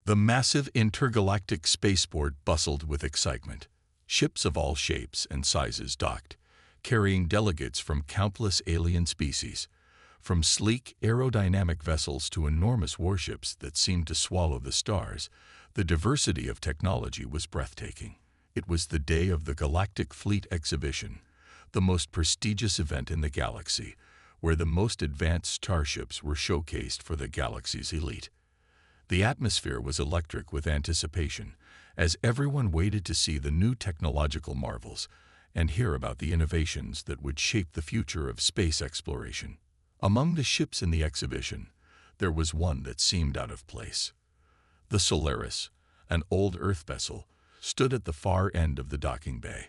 The massive intergalactic spaceport bustled with excitement. Ships of all shapes and sizes docked, carrying delegates from countless alien species. From sleek, aerodynamic vessels to enormous warships that seemed to swallow the stars, the diversity of technology was breathtaking. It was the day of the Galactic Fleet Exhibition, the most prestigious event in the galaxy, where the most advanced starships were showcased for the galaxy's elite. The atmosphere was electric with anticipation, as everyone waited to see the new technological marvels and hear about the innovations that would shape the future of space exploration. Among the ships in the exhibition, there was one that seemed out of place. The Solaris, an old Earth vessel, stood at the far end of the docking bay.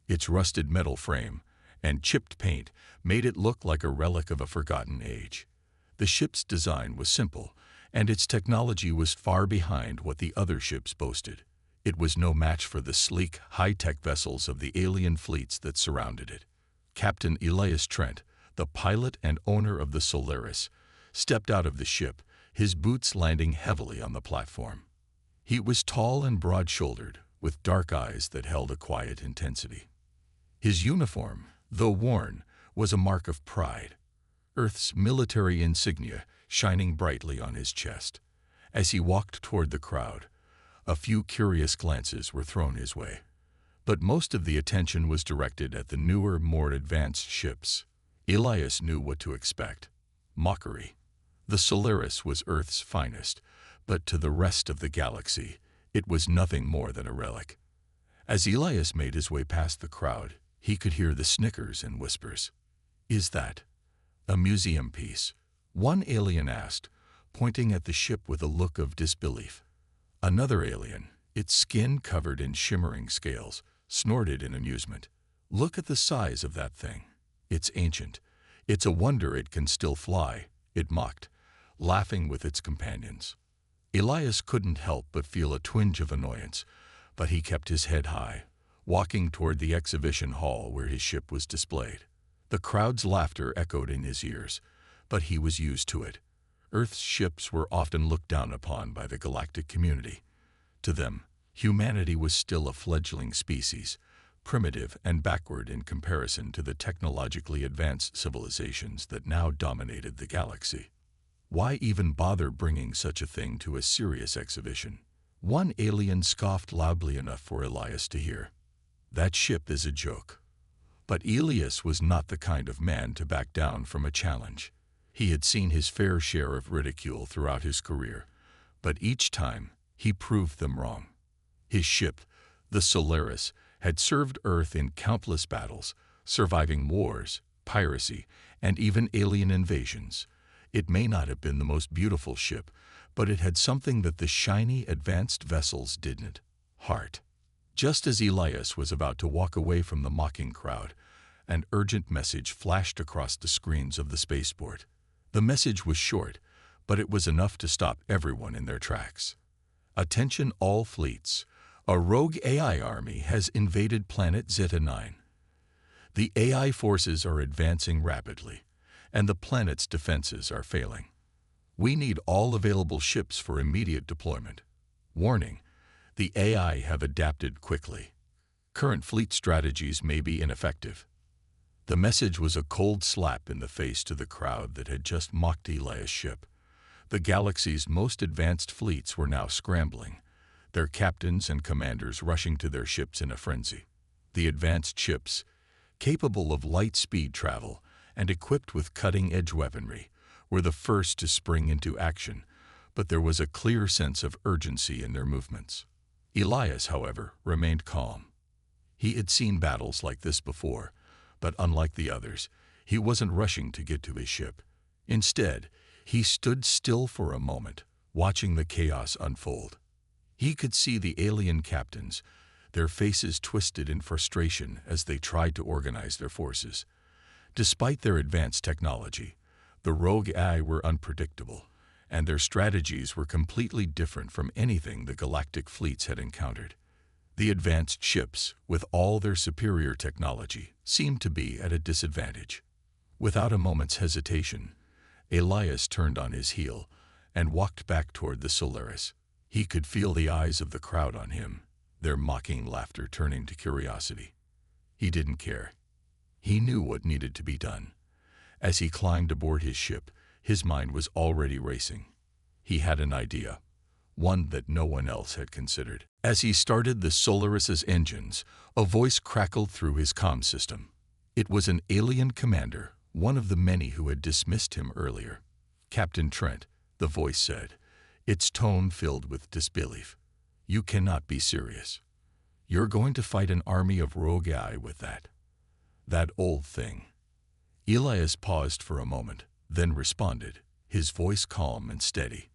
Its rusted metal frame and chipped paint made it look like a relic of a forgotten age. The ship's design was simple, and its technology was far behind what the other ships boasted. It was no match for the sleek, high-tech vessels of the alien fleets that surrounded it. Captain Elias Trent, the pilot and owner of the Solaris, stepped out of the ship, his boots landing heavily on the platform. He was tall and broad-shouldered, with dark eyes that held a quiet intensity. His uniform, though worn, was a mark of pride, Earth's military insignia shining brightly on his chest. As he walked toward the crowd, a few curious glances were thrown his way, but most of the attention was directed at the newer, more advanced ships. Elias knew what to expect: mockery. The Solaris was Earth's finest, but to the rest of the galaxy, it was nothing more than a relic. As Elias made his way past the crowd, he could hear the snickers and whispers. "Is that a museum piece?" one alien asked, pointing at the ship with a look of disbelief. Another alien, its skin covered in shimmering scales, snorted in amusement. "Look at the size of that thing. It's ancient. It's a wonder it can still fly," it mocked, laughing with its companions. Elias couldn't help but feel a twinge of annoyance, but he kept his head high, walking toward the exhibition hall where his ship was displayed. The crowd's laughter echoed in his ears, but he was used to it. Earth's ships were often looked down upon by the galactic community. To them, humanity was still a fledgling species, primitive and backward in comparison to the technologically advanced civilizations that now dominated the galaxy. Why even bother bringing such a thing to a serious exhibition? One alien scoffed loudly enough for Elias to hear. "That ship is a joke." But Elias was not the kind of man to back down from a challenge. He had seen his fair share of ridicule throughout his career, but each time he proved them wrong. His ship, the Solaris, had served Earth in countless battles, surviving wars, piracy, and even alien invasions. It may not have been the most beautiful ship, but it had something that the shiny, advanced vessels didn't: heart. Just as Elias was about to walk away from the mocking crowd, an urgent message flashed across the screens of the spaceport. The message was short, but it was enough to stop everyone in their tracks. "Attention all fleets. A rogue AI army has invaded planet Zeta 9. The AI forces are advancing rapidly, and the planet's defenses are failing. We need all available ships for immediate deployment. Warning: the AI have adapted quickly. Current fleet strategies may be ineffective." The message was a cold slap in the face to the crowd that had just mocked Elias' ship. The galaxy's most advanced fleets were now scrambling, their captains and commanders rushing to their ships in a frenzy. The advanced ships, capable of light-speed travel and equipped with cutting-edge weaponry, were the first to spring into action, but there was a clear sense of urgency in their movements. Elias, however, remained calm. He had seen battles like this before, but unlike the others, he wasn't rushing to get to his ship. Instead, he stood still for a moment, watching the chaos unfold. He could see the alien captains, their faces twisted in frustration as they tried to organize their forces. Despite their advanced technology, the rogue AI were unpredictable, and their strategies were completely different from anything the galactic fleets had encountered. The advanced ships, with all their superior technology, seemed to be at a disadvantage. Without a moment's hesitation, Elias turned on his heel and walked back toward the Solaris. He could feel the eyes of the crowd on him, their mocking laughter turning to curiosity. He didn't care. He knew what needed to be done. As he climbed aboard his ship, his mind was already racing. He had an idea, one that no one else had considered. As he started the Solaris's engines, a voice crackled through his comm system. It was an alien commander, one of the many who had dismissed him earlier. "Captain Trent," the voice said, its tone filled with disbelief. "You cannot be serious. You're going to fight an army of rogue AI with that old thing." Elias paused for a moment, then responded, his voice calm and steady.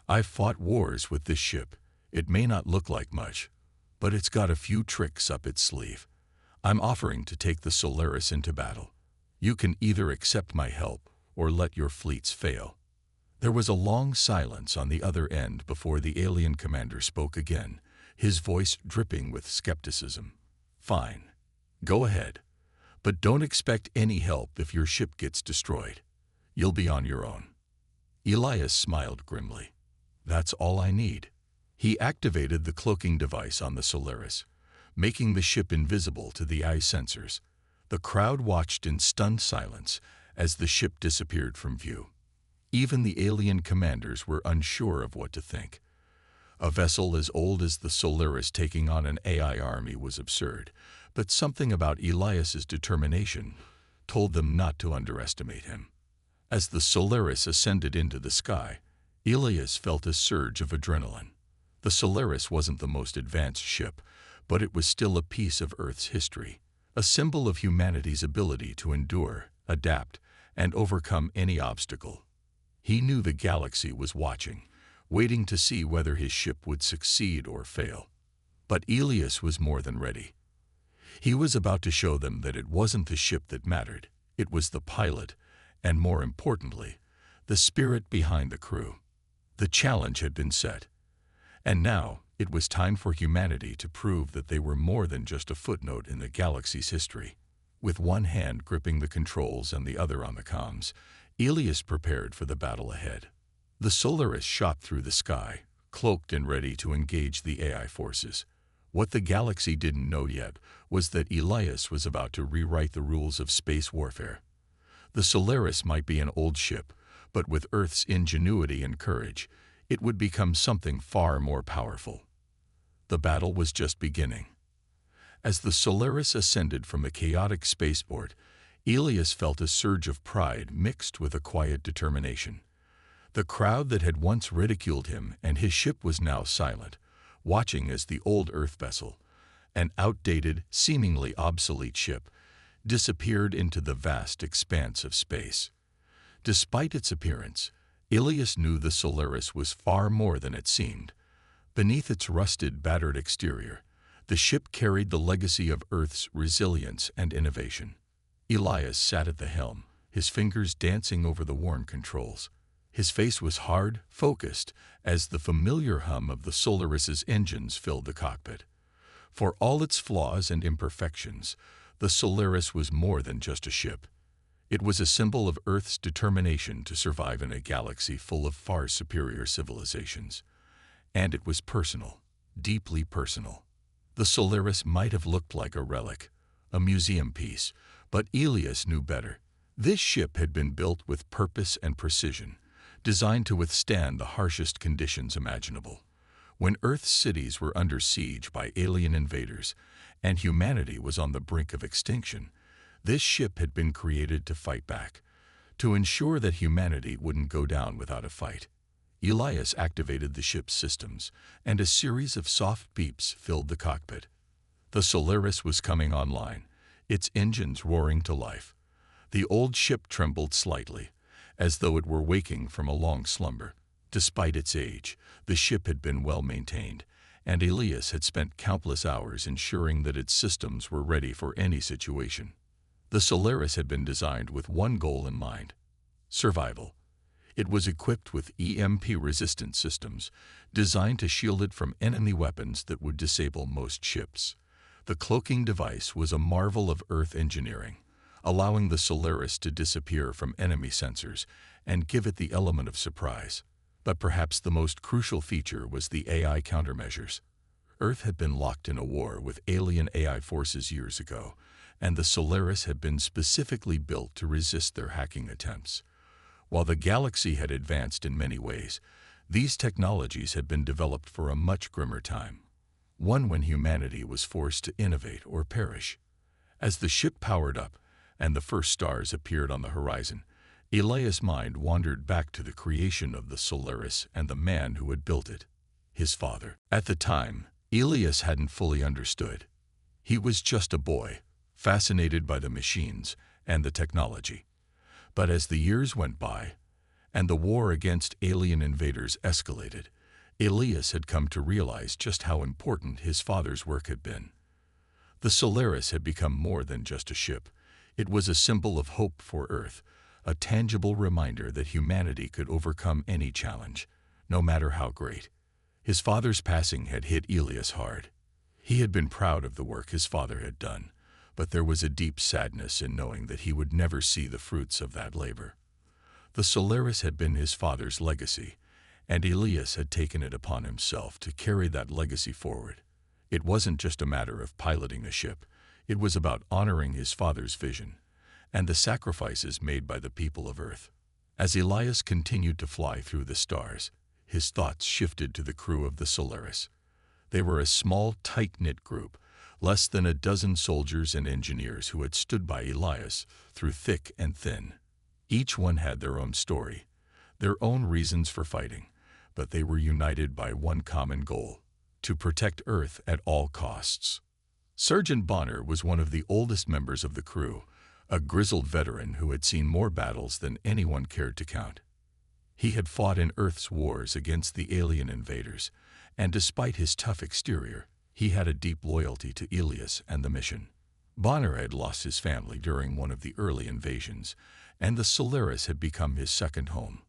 "I've fought wars with this ship. It may not look like much, but it's got a few tricks up its sleeve. I'm offering to take the Solaris into battle. You can either accept my help or let your fleets fail." There was a long silence on the other end before the alien commander spoke again, his voice dripping with skepticism. "Fine. Go ahead. But don't expect any help if your ship gets destroyed. You'll be on your own." Elias smiled grimly. "That's all I need." He activated the cloaking device on the Solaris, making the ship invisible to the eye sensors. The crowd watched in stunned silence as the ship disappeared from view. Even the alien commanders were unsure of what to think. A vessel as old as the Solaris taking on an AI army was absurd, but something about Elias's determination told them not to underestimate him. As the Solaris ascended into the sky, Elias felt a surge of adrenaline. The Solaris wasn't the most advanced ship, but it was still a piece of Earth's history, a symbol of humanity's ability to endure, adapt, and overcome any obstacle. He knew the galaxy was watching, waiting to see whether his ship would succeed or fail. But Elias was more than ready. He was about to show them that it wasn't the ship that mattered, it was the pilot, and more importantly, the spirit behind the crew. The challenge had been set, and now it was time for humanity to prove that they were more than just a footnote in the galaxy's history. With one hand gripping the controls and the other on the comms, Elias prepared for the battle ahead. The Solaris shot through the sky, cloaked and ready to engage the AI forces. What the galaxy didn't know yet was that Elias was about to rewrite the rules of space warfare. The Solaris might be an old ship, but with Earth's ingenuity and courage, it would become something far more powerful. The battle was just beginning. As the Solaris ascended from the chaotic spaceport, Elias felt a surge of pride mixed with a quiet determination. The crowd that had once ridiculed him and his ship was now silent, watching as the old Earth vessel, an outdated, seemingly obsolete ship, disappeared into the vast expanse of space. Despite its appearance, Elias knew the Solaris was far more than it seemed. Beneath its rusted, battered exterior, the ship carried the legacy of Earth's resilience and innovation. Elias sat at the helm, his fingers dancing over the worn controls. His face was hard, focused, as the familiar hum of the Solaris's engines filled the cockpit. For all its flaws and imperfections, the Solaris was more than just a ship. It was a symbol of Earth's determination to survive in a galaxy full of far superior civilizations. And it was personal, deeply personal. The Solaris might have looked like a relic, a museum piece, but Elias knew better. This ship had been built with purpose and precision, designed to withstand the harshest conditions imaginable. When Earth's cities were under siege by alien invaders and humanity was on the brink of extinction, this ship had been created to fight back, to ensure that humanity wouldn't go down without a fight. Elias activated the ship's systems, and a series of soft beeps filled the cockpit. The Solaris was coming online, its engines roaring to life. The old ship trembled slightly, as though it were waking from a long slumber. Despite its age, the ship had been well maintained, and Elias had spent countless hours ensuring that its systems were ready for any situation. The Solaris had been designed with one goal in mind: survival. It was equipped with EMP-resistant systems, designed to shield it from enemy weapons that would disable most ships. The cloaking device was a marvel of Earth engineering, allowing the Solaris to disappear from enemy sensors and give it the element of surprise. But perhaps the most crucial feature was the AI countermeasures. Earth had been locked in a war with alien AI forces years ago, and the Solaris had been specifically built to resist their hacking attempts. While the galaxy had advanced in many ways, these technologies had been developed for a much grimmer time, one when humanity was forced to innovate or perish. As the ship powered up and the first stars appeared on the horizon, Elias' mind wandered back to the creation of the Solaris and the man who had built it, his father. At the time, Elias hadn't fully understood. He was just a boy, fascinated by the machines and the technology. But as the years went by, and the war against alien invaders escalated, Elias had come to realize just how important his father's work had been. The Solaris had become more than just a ship. It was a symbol of hope for Earth, a tangible reminder that humanity could overcome any challenge, no matter how great. His father's passing had hit Elias hard. He had been proud of the work his father had done, but there was a deep sadness in knowing that he would never see the fruits of that labor. The Solaris had been his father's legacy, and Elias had taken it upon himself to carry that legacy forward. It wasn't just a matter of piloting a ship. It was about honoring his father's vision and the sacrifices made by the people of Earth. As Elias continued to fly through the stars, his thoughts shifted to the crew of the Solaris. They were a small, tight-knit group, less than a dozen soldiers and engineers who had stood by Elias through thick and thin. Each one had their own story, their own reasons for fighting, but they were united by one common goal: to protect Earth at all costs. Sergeant Bonner was one of the oldest members of the crew, a grizzled veteran who had seen more battles than anyone cared to count. He had fought in Earth's wars against the alien invaders, and despite his tough exterior, he had a deep loyalty to Elias and the mission. Bonner had lost his family during one of the early invasions, and the Solaris had become his second home.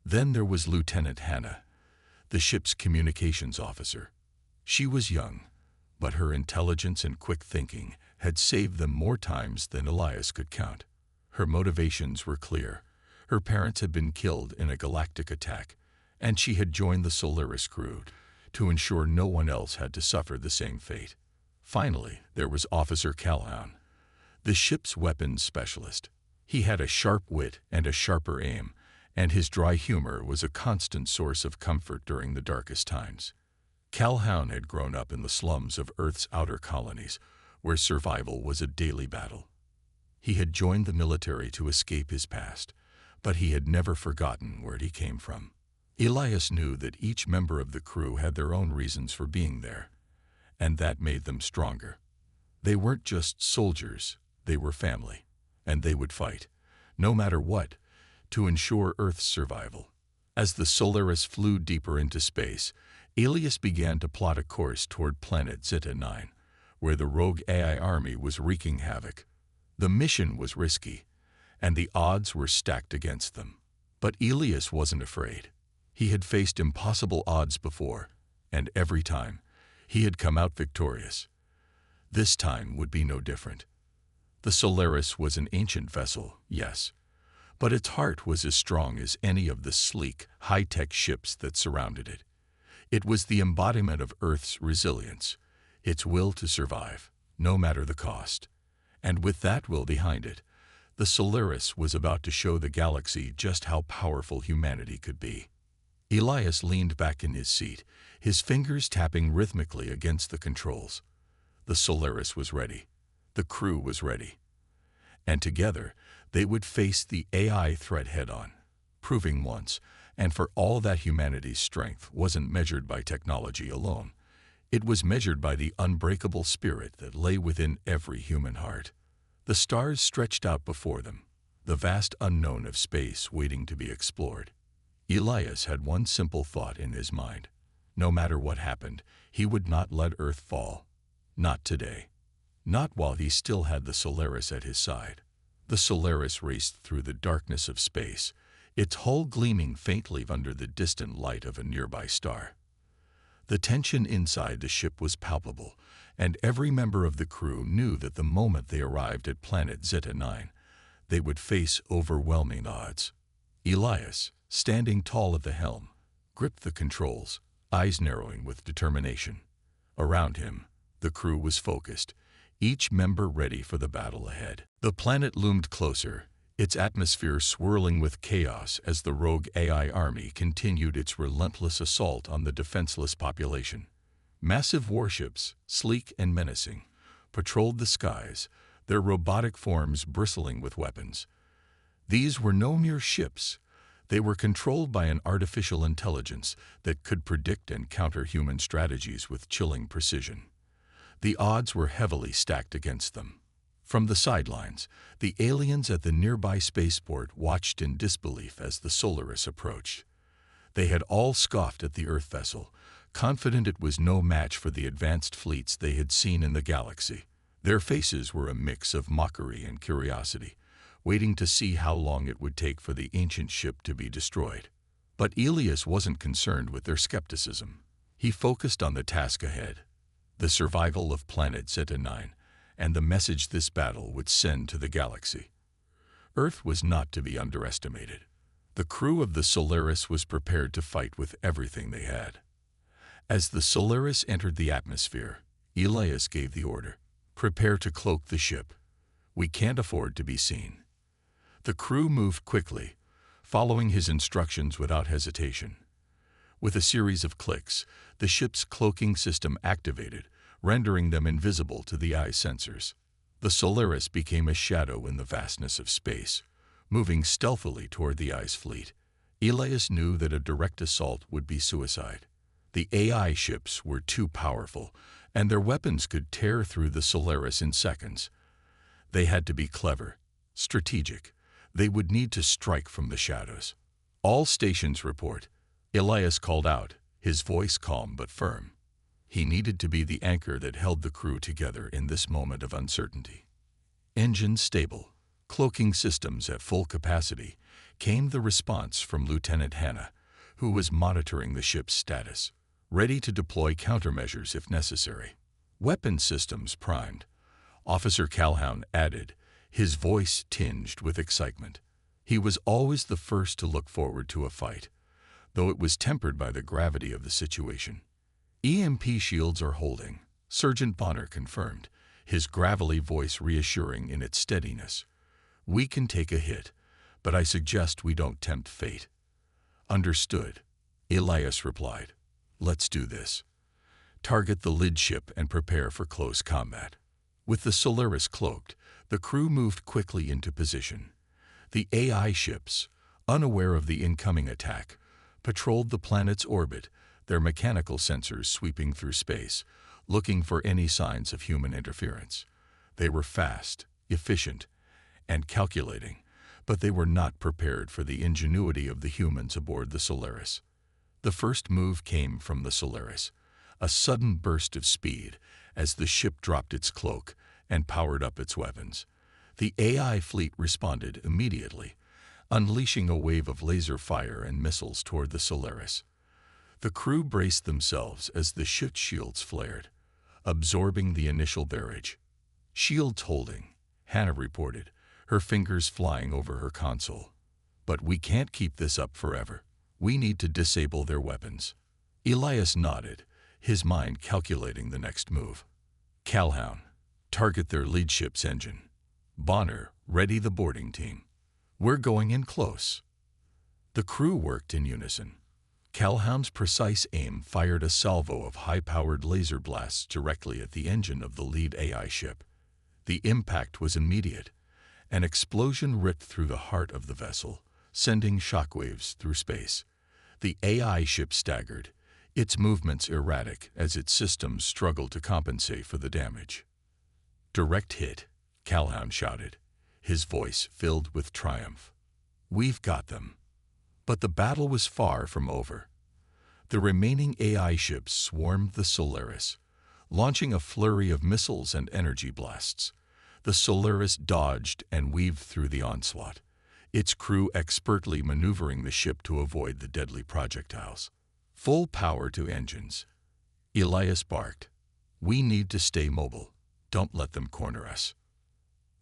Then there was Lieutenant Hannah, the ship's communications officer. She was young, but her intelligence and quick thinking had saved them more times than Elias could count. Her motivations were clear. Her parents had been killed in a galactic attack, and she had joined the Solaris crew to ensure no one else had to suffer the same fate. Finally, there was Officer Calhoun, the ship's weapons specialist. He had a sharp wit and a sharper aim, and his dry humor was a constant source of comfort during the darkest times. Calhoun had grown up in the slums of Earth's outer colonies, where survival was a daily battle. He had joined the military to escape his past, but he had never forgotten where he came from. Elias knew that each member of the crew had their own reasons for being there, and that made them stronger. They weren't just soldiers, they were family, and they would fight, no matter what, to ensure Earth's survival. As the Solaris flew deeper into space, Elias began to plot a course toward planet Zeta 9, where the rogue AI army was wreaking havoc. The mission was risky, and the odds were stacked against them. But Elias wasn't afraid. He had faced impossible odds before, and every time, he had come out victorious. This time would be no different. The Solaris was an ancient vessel, yes, but its heart was as strong as any of the sleek, high-tech ships that surrounded it. It was the embodiment of Earth's resilience, its will to survive, no matter the cost. And with that will behind it, the Solaris was about to show the galaxy just how powerful humanity could be. Elias leaned back in his seat, his fingers tapping rhythmically against the controls. The Solaris was ready. The crew was ready. And together, they would face the AI threat head-on, proving once and for all that humanity's strength wasn't measured by technology alone. It was measured by the unbreakable spirit that lay within every human heart. The stars stretched out before them, the vast unknown of space waiting to be explored. Elias had one simple thought in his mind. No matter what happened, he would not let Earth fall. Not today. Not while he still had the Solaris at his side. The Solaris raced through the darkness of space, its hull gleaming faintly under the distant light of a nearby star. The tension inside the ship was palpable, and every member of the crew knew that the moment they arrived at planet Zeta 9, they would face overwhelming odds. Elias, standing tall at the helm, gripped the controls, eyes narrowing with determination. Around him, the crew was focused, each member ready for the battle ahead. The planet loomed closer, its atmosphere swirling with chaos as the rogue AI army continued its relentless assault on the defenseless population. Massive warships, sleek and menacing, patrolled the skies, their robotic forms bristling with weapons. These were no mere ships. They were controlled by an artificial intelligence that could predict and counter human strategies with chilling precision. The odds were heavily stacked against them. From the sidelines, the aliens at the nearby spaceport watched in disbelief as the Solaris approached. They had all scoffed at the Earth vessel, confident it was no match for the advanced fleets they had seen in the galaxy. Their faces were a mix of mockery and curiosity, waiting to see how long it would take for the ancient ship to be destroyed. But Elias wasn't concerned with their skepticism. He focused on the task ahead, the survival of planet Zeta-9, and the message this battle would send to the galaxy. Earth was not to be underestimated. The crew of the Solaris was prepared to fight with everything they had. As the Solaris entered the atmosphere, Elias gave the order, "Prepare to cloak the ship. We can't afford to be seen." The crew moved quickly, following his instructions without hesitation. With a series of clicks, the ship's cloaking system activated, rendering them invisible to the eye sensors. The Solaris became a shadow in the vastness of space, moving stealthily toward the ice fleet. Elias knew that a direct assault would be suicide. The AI ships were too powerful, and their weapons could tear through the Solaris in seconds. They had to be clever, strategic. They would need to strike from the shadows. "All stations report," Elias called out, his voice calm but firm. He needed to be the anchor that held the crew together in this moment of uncertainty. "Engines stable, cloaking systems at full capacity," came the response from Lieutenant Hannah, who was monitoring the ship's status, ready to deploy countermeasures if necessary. "Weapon systems primed," Officer Calhoun added, his voice tinged with excitement. He was always the first to look forward to a fight, though it was tempered by the gravity of the situation. "EMP shields are holding," Sergeant Bonner confirmed, his gravelly voice reassuring in its steadiness. "We can take a hit, but I suggest we don't tempt fate." "Understood," Elias replied. "Let's do this. Target the lid ship and prepare for close combat." With the Solaris cloaked, the crew moved quickly into position. The AI ships, unaware of the incoming attack, patrolled the planet's orbit, their mechanical sensors sweeping through space, looking for any signs of human interference. They were fast, efficient, and calculating, but they were not prepared for the ingenuity of the humans aboard the Solaris. The first move came from the Solaris, a sudden burst of speed as the ship dropped its cloak and powered up its weapons. The AI fleet responded immediately, unleashing a wave of laser fire and missiles toward the Solaris. The crew braced themselves as the ship's shields flared, absorbing the initial barrage. "Shields holding," Hannah reported, her fingers flying over her console. "But we can't keep this up forever. We need to disable their weapons." Elias nodded, his mind calculating the next move. "Calhoun, target their lead ship's engine. Bonner, ready the boarding team. We're going in close." The crew worked in unison. Calhoun's precise aim fired a salvo of high-powered laser blasts directly at the engine of the lead AI ship. The impact was immediate. An explosion ripped through the heart of the vessel, sending shockwaves through space. The AI ship staggered, its movements erratic as its systems struggled to compensate for the damage. "Direct hit," Calhoun shouted, his voice filled with triumph. "We've got them." But the battle was far from over. The remaining AI ships swarmed the Solaris, launching a flurry of missiles and energy blasts. The Solaris dodged and weaved through the onslaught, its crew expertly maneuvering the ship to avoid the deadly projectiles. "Full power to engines," Elias barked. "We need to stay mobile. Don't let them corner us."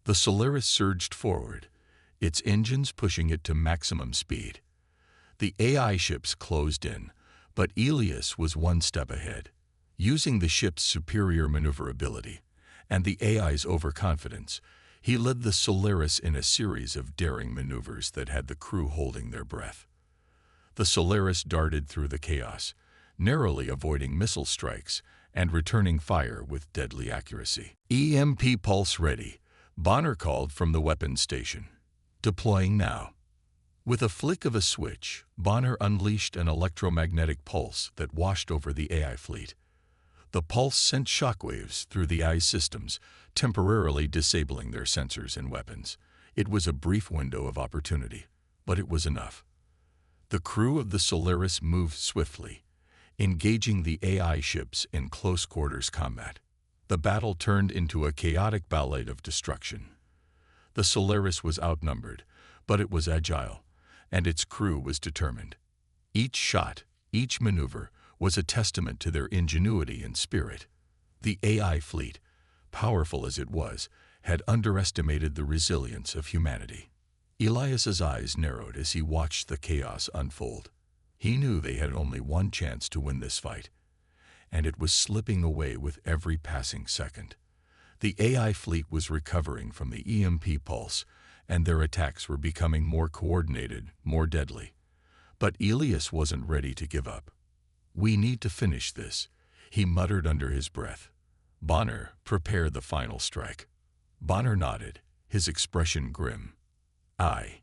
The Solaris surged forward, its engines pushing it to maximum speed. The AI ships closed in, But Elias was one step ahead. Using the ship's superior maneuverability and the AI's overconfidence, he led the Solaris in a series of daring maneuvers that had the crew holding their breath. The Solaris darted through the chaos, narrowly avoiding missile strikes and returning fire with deadly accuracy. EMP pulse ready, Bonner called from the weapons station. Deploying now. With a flick of a switch, Bonner unleashed an electromagnetic pulse that washed over the AI fleet. The pulse sent shockwaves through the AI's systems, temporarily disabling their sensors and weapons. It was a brief window of opportunity, but it was enough. The crew of the Solaris moved swiftly, engaging the AI ships in close-quarters combat. The battle turned into a chaotic ballet of destruction. The Solaris was outnumbered, but it was agile, and its crew was determined. Each shot, each maneuver, was a testament to their ingenuity and spirit. The AI fleet, powerful as it was, had underestimated the resilience of humanity. Elias's eyes narrowed as he watched the chaos unfold. He knew they had only one chance to win this fight, and it was slipping away with every passing second. The AI fleet was recovering from the EMP pulse, and their attacks were becoming more coordinated, more deadly. But Elias wasn't ready to give up. "We need to finish this," he muttered under his breath. "Bonner, prepare the final strike." Bonner nodded, his expression grim. "Aye,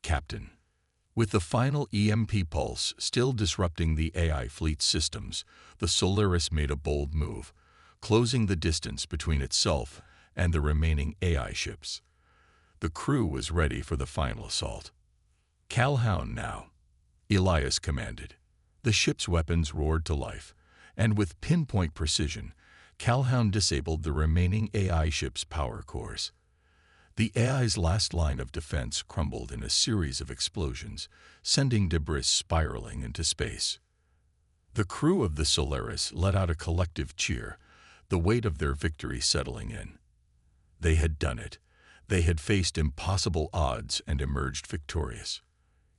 Captain." With the final EMP pulse still disrupting the AI fleet's systems, the Solaris made a bold move, closing the distance between itself and the remaining AI ships. The crew was ready for the final assault. "Calhoun now," Elias commanded. The ship's weapons roared to life, and with pinpoint precision, Calhoun disabled the remaining AI ship's power cores. The AI's last line of defense crumbled in a series of explosions, sending debris spiraling into space. The crew of the Solaris let out a collective cheer, the weight of their victory settling in. They had done it. They had faced impossible odds and emerged victorious.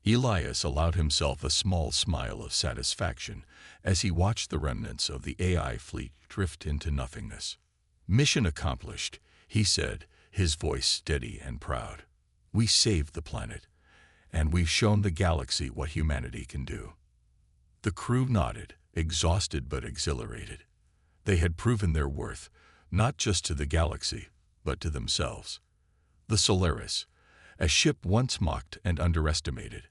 Elias allowed himself a small smile of satisfaction as he watched the remnants of the AI fleet drift into nothingness. "Mission accomplished," he said, his voice steady and proud. "We saved the planet, and we've shown the galaxy what humanity can do." The crew nodded, exhausted but exhilarated. They had proven their worth, not just to the galaxy, but to themselves. The Solaris, a ship once mocked and underestimated,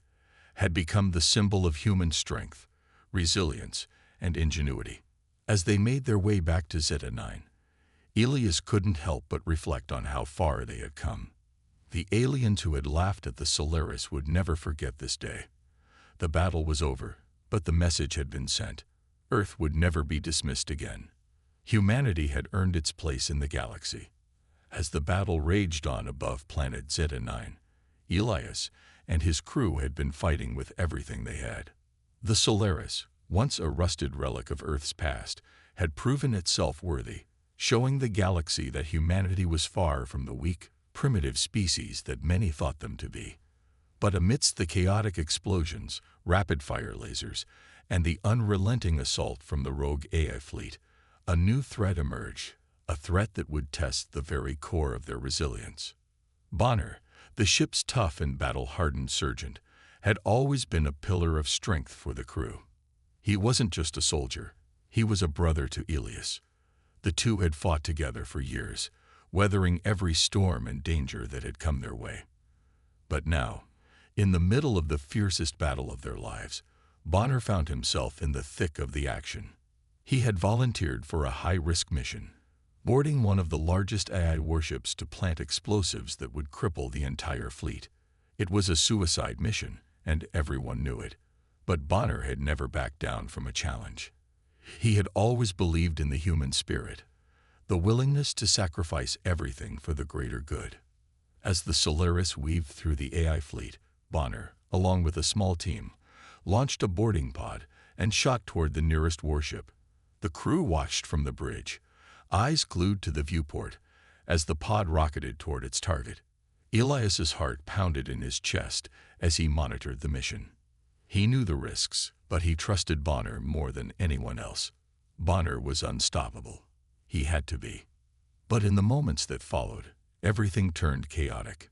had become the symbol of human strength, resilience, and ingenuity. As they made their way back to Zeta 9, Elias couldn't help but reflect on how far they had come. The aliens who had laughed at the Solaris would never forget this day. The battle was over, but the message had been sent. Earth would never be dismissed again. Humanity had earned its place in the galaxy. As the battle raged on above planet Zeta 9, Elias and his crew had been fighting with everything they had. The Solaris, once a rusted relic of Earth's past, had proven itself worthy, showing the galaxy that humanity was far from the weak, primitive species that many thought them to be. But amidst the chaotic explosions, rapid-fire lasers, and the unrelenting assault from the rogue AI fleet, a new threat emerged, a threat that would test the very core of their resilience. Bonner, the ship's tough and battle-hardened sergeant, had always been a pillar of strength for the crew. He wasn't just a soldier, he was a brother to Elias. The two had fought together for years, weathering every storm and danger that had come their way. But now, in the middle of the fiercest battle of their lives, Bonner found himself in the thick of the action. He had volunteered for a high-risk mission, boarding one of the largest AI warships to plant explosives that would cripple the entire fleet. It was a suicide mission, and everyone knew it. But Bonner had never backed down from a challenge. He had always believed in the human spirit, the willingness to sacrifice everything for the greater good. As the Solaris weaved through the AI fleet, Bonner, along with a small team, launched a boarding pod and shot toward the nearest warship. The crew watched from the bridge, eyes glued to the viewport, as the pod rocketed toward its target. Elias's heart pounded in his chest as he monitored the mission. He knew the risks, but he trusted Bonner more than anyone else. Bonner was unstoppable. He had to be. But in the moments that followed, everything turned chaotic.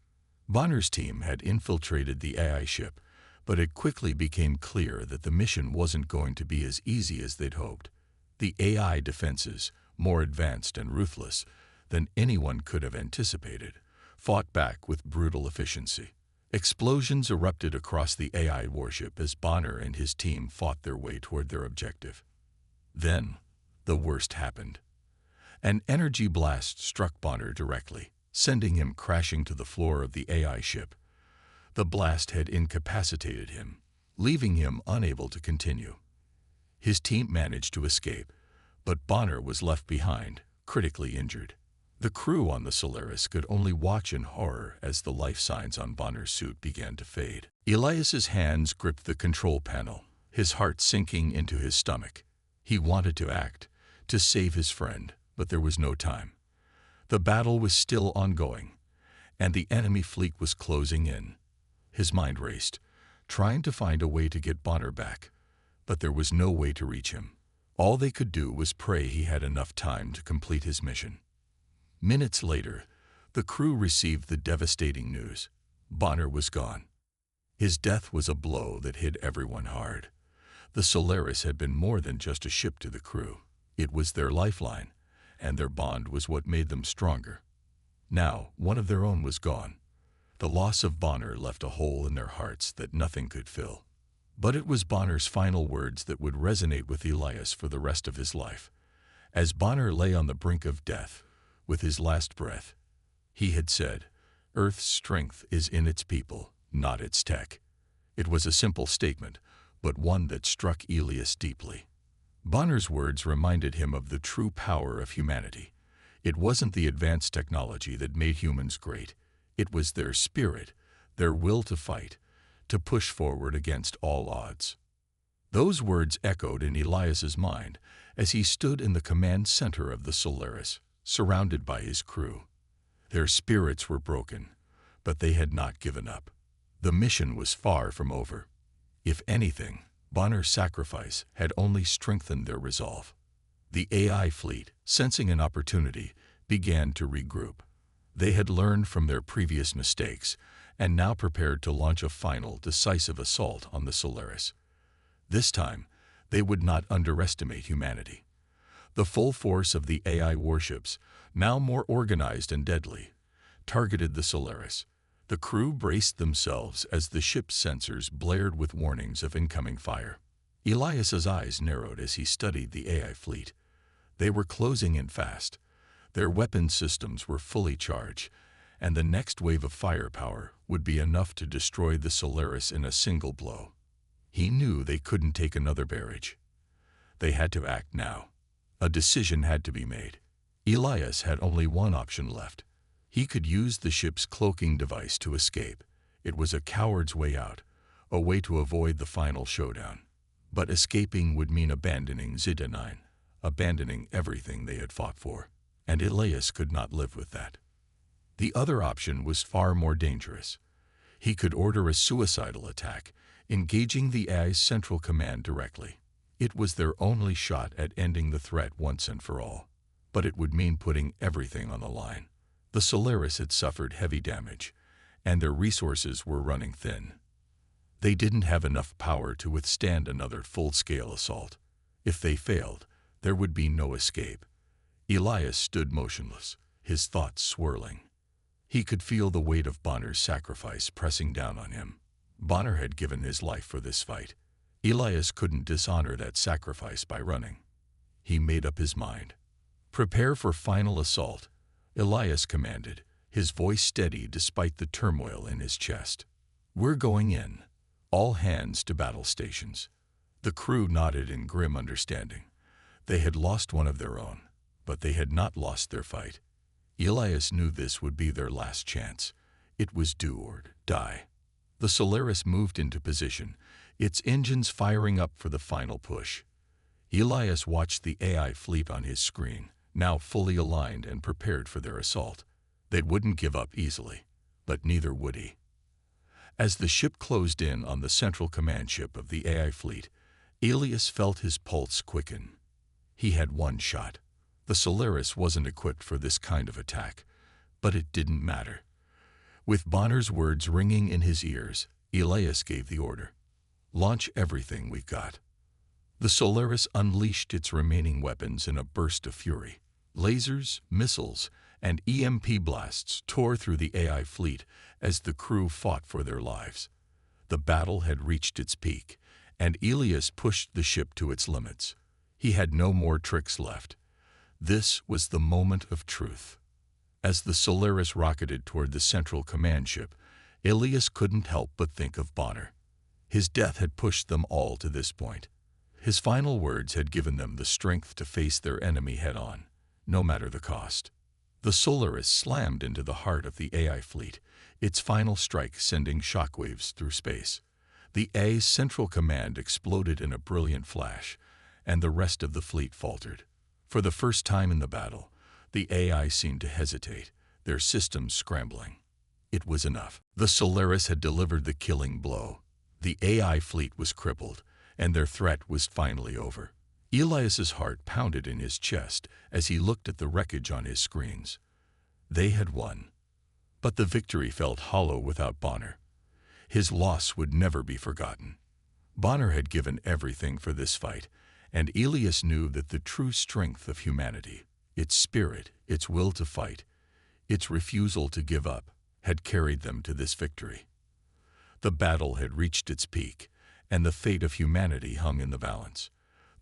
Bonner's team had infiltrated the AI ship, but it quickly became clear that the mission wasn't going to be as easy as they'd hoped. The AI defenses, more advanced and ruthless than anyone could have anticipated, fought back with brutal efficiency. Explosions erupted across the AI warship as Bonner and his team fought their way toward their objective. Then, the worst happened. An energy blast struck Bonner directly, sending him crashing to the floor of the AI ship. The blast had incapacitated him, leaving him unable to continue. His team managed to escape, but Bonner was left behind, critically injured. The crew on the Solaris could only watch in horror as the life signs on Bonner's suit began to fade. Elias's hands gripped the control panel, his heart sinking into his stomach. He wanted to act, to save his friend, but there was no time. The battle was still ongoing, and the enemy fleet was closing in. His mind raced, trying to find a way to get Bonner back, but there was no way to reach him. All they could do was pray he had enough time to complete his mission. Minutes later, the crew received the devastating news. Bonner was gone. His death was a blow that hit everyone hard. The Solaris had been more than just a ship to the crew. It was their lifeline, and their bond was what made them stronger. Now, one of their own was gone. The loss of Bonner left a hole in their hearts that nothing could fill. But it was Bonner's final words that would resonate with Elias for the rest of his life. As Bonner lay on the brink of death, with his last breath, he had said, "Earth's strength is in its people, not its tech." It was a simple statement, but one that struck Elias deeply. Bonner's words reminded him of the true power of humanity. It wasn't the advanced technology that made humans great. It was their spirit, their will to fight, to push forward against all odds. Those words echoed in Elias's mind as he stood in the command center of the Solaris, surrounded by his crew. Their spirits were broken, but they had not given up. The mission was far from over. If anything, Bonner's sacrifice had only strengthened their resolve. The AI fleet, sensing an opportunity, began to regroup. They had learned from their previous mistakes and now prepared to launch a final, decisive assault on the Solaris. This time, they would not underestimate humanity. The full force of the AI warships, now more organized and deadly, targeted the Solaris. The crew braced themselves as the ship's sensors blared with warnings of incoming fire. Elias's eyes narrowed as he studied the AI fleet. They were closing in fast. Their weapon systems were fully charged, and the next wave of firepower would be enough to destroy the Solaris in a single blow. He knew they couldn't take another barrage. They had to act now. A decision had to be made. Elias had only one option left. He could use the ship's cloaking device to escape. It was a coward's way out, a way to avoid the final showdown. But escaping would mean abandoning Zidane, abandoning everything they had fought for. And Elias could not live with that. The other option was far more dangerous. He could order a suicidal attack, engaging the AI's central command directly. It was their only shot at ending the threat once and for all. But it would mean putting everything on the line. The Solaris had suffered heavy damage, and their resources were running thin. They didn't have enough power to withstand another full-scale assault. If they failed, there would be no escape. Elias stood motionless, his thoughts swirling. He could feel the weight of Bonner's sacrifice pressing down on him. Bonner had given his life for this fight. Elias couldn't dishonor that sacrifice by running. He made up his mind. "Prepare for final assault," Elias commanded, his voice steady despite the turmoil in his chest. "We're going in. All hands to battle stations." The crew nodded in grim understanding. They had lost one of their own, but they had not lost their fight. Elias knew this would be their last chance. It was do or die. The Solaris moved into position, its engines firing up for the final push. Elias watched the AI fleet on his screen, now fully aligned and prepared for their assault. They wouldn't give up easily, but neither would he. As the ship closed in on the central command ship of the AI fleet, Elias felt his pulse quicken. He had one shot. The Solaris wasn't equipped for this kind of attack, but it didn't matter. With Bonner's words ringing in his ears, Elias gave the order. "Launch everything we've got." The Solaris unleashed its remaining weapons in a burst of fury. Lasers, missiles, and EMP blasts tore through the AI fleet as the crew fought for their lives. The battle had reached its peak, and Elias pushed the ship to its limits. He had no more tricks left. This was the moment of truth. As the Solaris rocketed toward the central command ship, Elias couldn't help but think of Bonner. His death had pushed them all to this point. His final words had given them the strength to face their enemy head-on, no matter the cost. The Solaris slammed into the heart of the AI fleet, its final strike sending shockwaves through space. The A's central command exploded in a brilliant flash, and the rest of the fleet faltered. For the first time in the battle, the AI seemed to hesitate, their systems scrambling. It was enough. The Solaris had delivered the killing blow. The AI fleet was crippled, and their threat was finally over. Elias's heart pounded in his chest as he looked at the wreckage on his screens. They had won. But the victory felt hollow without Bonner. His loss would never be forgotten. Bonner had given everything for this fight, and Elias knew that the true strength of humanity, its spirit, its will to fight, its refusal to give up, had carried them to this victory. The battle had reached its peak, and the fate of humanity hung in the balance.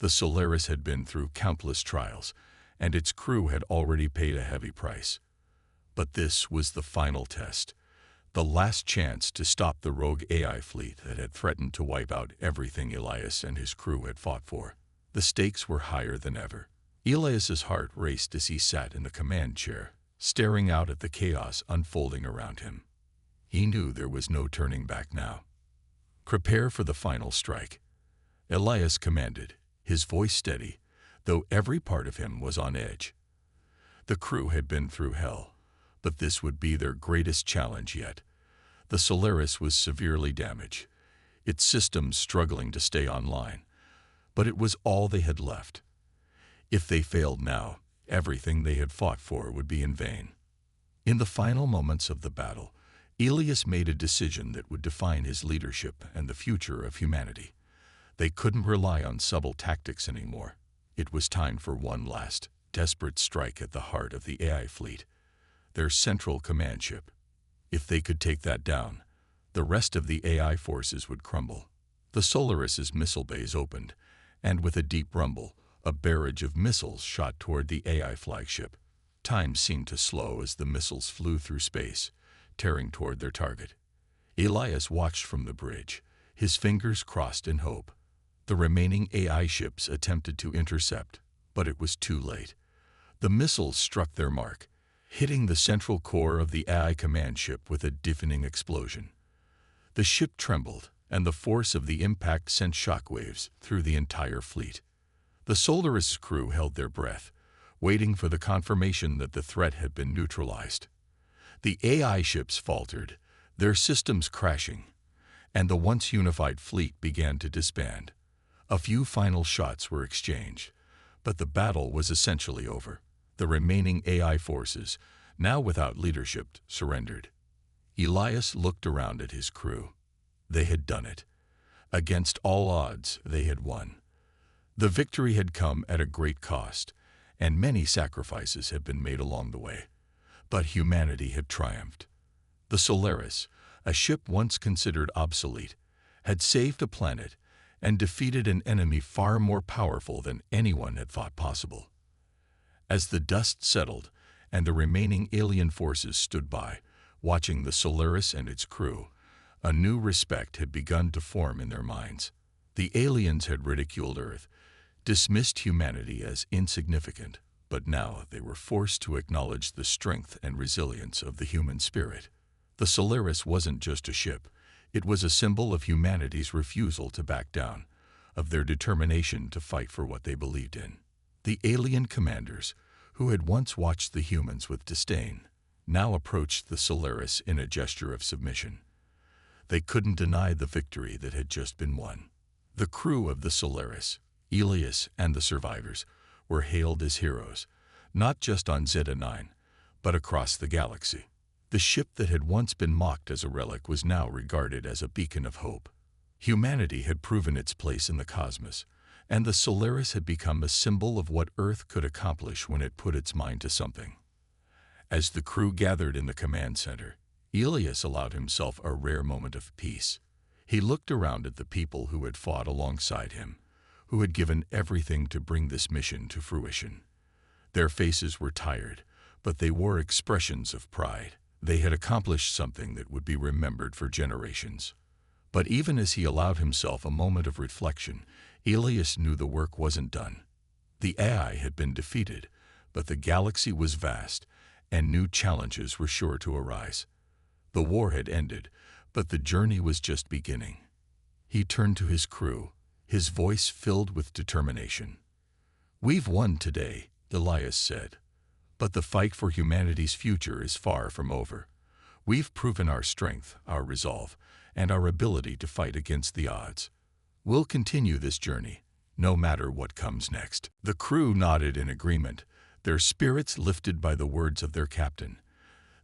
The Solaris had been through countless trials, and its crew had already paid a heavy price. But this was the final test, the last chance to stop the rogue AI fleet that had threatened to wipe out everything Elias and his crew had fought for. The stakes were higher than ever. Elias's heart raced as he sat in the command chair, staring out at the chaos unfolding around him. He knew there was no turning back now. "Prepare for the final strike," Elias commanded, his voice steady, though every part of him was on edge. The crew had been through hell, but this would be their greatest challenge yet. The Solaris was severely damaged, its systems struggling to stay online, but it was all they had left. If they failed now, everything they had fought for would be in vain. In the final moments of the battle, Elias made a decision that would define his leadership and the future of humanity. They couldn't rely on subtle tactics anymore. It was time for one last, desperate strike at the heart of the AI fleet, their central command ship. If they could take that down, the rest of the AI forces would crumble. The Solaris's missile bays opened, and with a deep rumble, a barrage of missiles shot toward the AI flagship. Time seemed to slow as the missiles flew through space, tearing toward their target. Elias watched from the bridge, his fingers crossed in hope. The remaining AI ships attempted to intercept, but it was too late. The missiles struck their mark, hitting the central core of the AI command ship with a deafening explosion. The ship trembled, and the force of the impact sent shockwaves through the entire fleet. The Solaris crew held their breath, waiting for the confirmation that the threat had been neutralized. The AI ships faltered, their systems crashing, and the once unified fleet began to disband. A few final shots were exchanged, but the battle was essentially over. The remaining AI forces, now without leadership, surrendered. Elias looked around at his crew. They had done it. Against all odds, they had won. The victory had come at a great cost, and many sacrifices had been made along the way. But humanity had triumphed. The Solaris, a ship once considered obsolete, had saved a planet and defeated an enemy far more powerful than anyone had thought possible. As the dust settled and the remaining alien forces stood by, watching the Solaris and its crew, a new respect had begun to form in their minds. The aliens had ridiculed Earth, dismissed humanity as insignificant, but now they were forced to acknowledge the strength and resilience of the human spirit. The Solaris wasn't just a ship. It was a symbol of humanity's refusal to back down, of their determination to fight for what they believed in. The alien commanders, who had once watched the humans with disdain, now approached the Solaris in a gesture of submission. They couldn't deny the victory that had just been won. The crew of the Solaris, Elias, and the survivors were hailed as heroes, not just on Zeta 9, but across the galaxy. The ship that had once been mocked as a relic was now regarded as a beacon of hope. Humanity had proven its place in the cosmos, and the Solaris had become a symbol of what Earth could accomplish when it put its mind to something. As the crew gathered in the command center, Elias allowed himself a rare moment of peace. He looked around at the people who had fought alongside him, who had given everything to bring this mission to fruition. Their faces were tired, but they wore expressions of pride. They had accomplished something that would be remembered for generations. But even as he allowed himself a moment of reflection, Elias knew the work wasn't done. The AI had been defeated, but the galaxy was vast, and new challenges were sure to arise. The war had ended, but the journey was just beginning. He turned to his crew, his voice filled with determination. "We've won today," Elias said. "But the fight for humanity's future is far from over. We've proven our strength, our resolve, and our ability to fight against the odds. We'll continue this journey, no matter what comes next." The crew nodded in agreement, their spirits lifted by the words of their captain.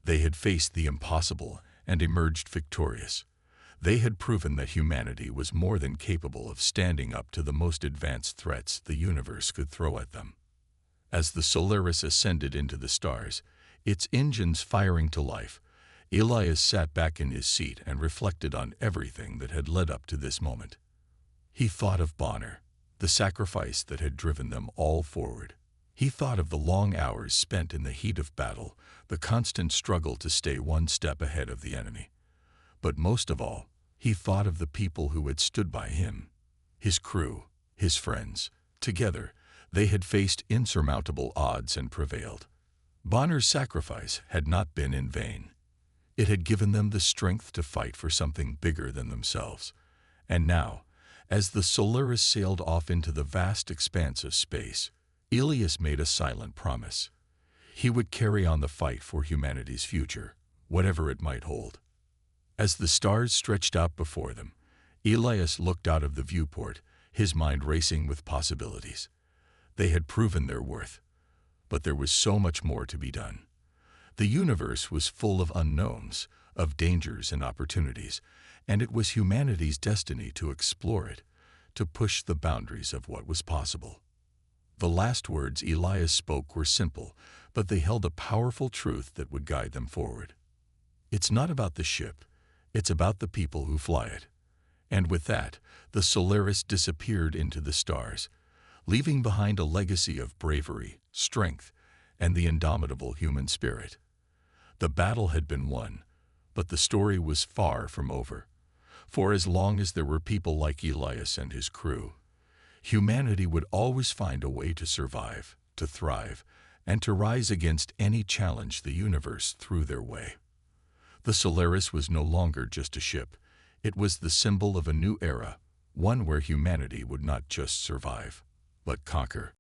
They had faced the impossible and emerged victorious. They had proven that humanity was more than capable of standing up to the most advanced threats the universe could throw at them. As the Solaris ascended into the stars, its engines firing to life, Elias sat back in his seat and reflected on everything that had led up to this moment. He thought of Bonner, the sacrifice that had driven them all forward. He thought of the long hours spent in the heat of battle, the constant struggle to stay one step ahead of the enemy. But most of all, he thought of the people who had stood by him, his crew, his friends. Together, they had faced insurmountable odds and prevailed. Bonner's sacrifice had not been in vain. It had given them the strength to fight for something bigger than themselves. And now, as the Solaris sailed off into the vast expanse of space, Elias made a silent promise. He would carry on the fight for humanity's future, whatever it might hold. As the stars stretched out before them, Elias looked out of the viewport, his mind racing with possibilities. They had proven their worth, but there was so much more to be done. The universe was full of unknowns, of dangers and opportunities, and it was humanity's destiny to explore it, to push the boundaries of what was possible. The last words Elias spoke were simple, but they held a powerful truth that would guide them forward. It's not about the ship, it's about the people who fly it. And with that, the Solaris disappeared into the stars, leaving behind a legacy of bravery, strength, and the indomitable human spirit. The battle had been won, but the story was far from over. For as long as there were people like Elias and his crew, humanity would always find a way to survive, to thrive, and to rise against any challenge the universe threw their way. The Solaris was no longer just a ship. It was the symbol of a new era, one where humanity would not just survive, but conquer.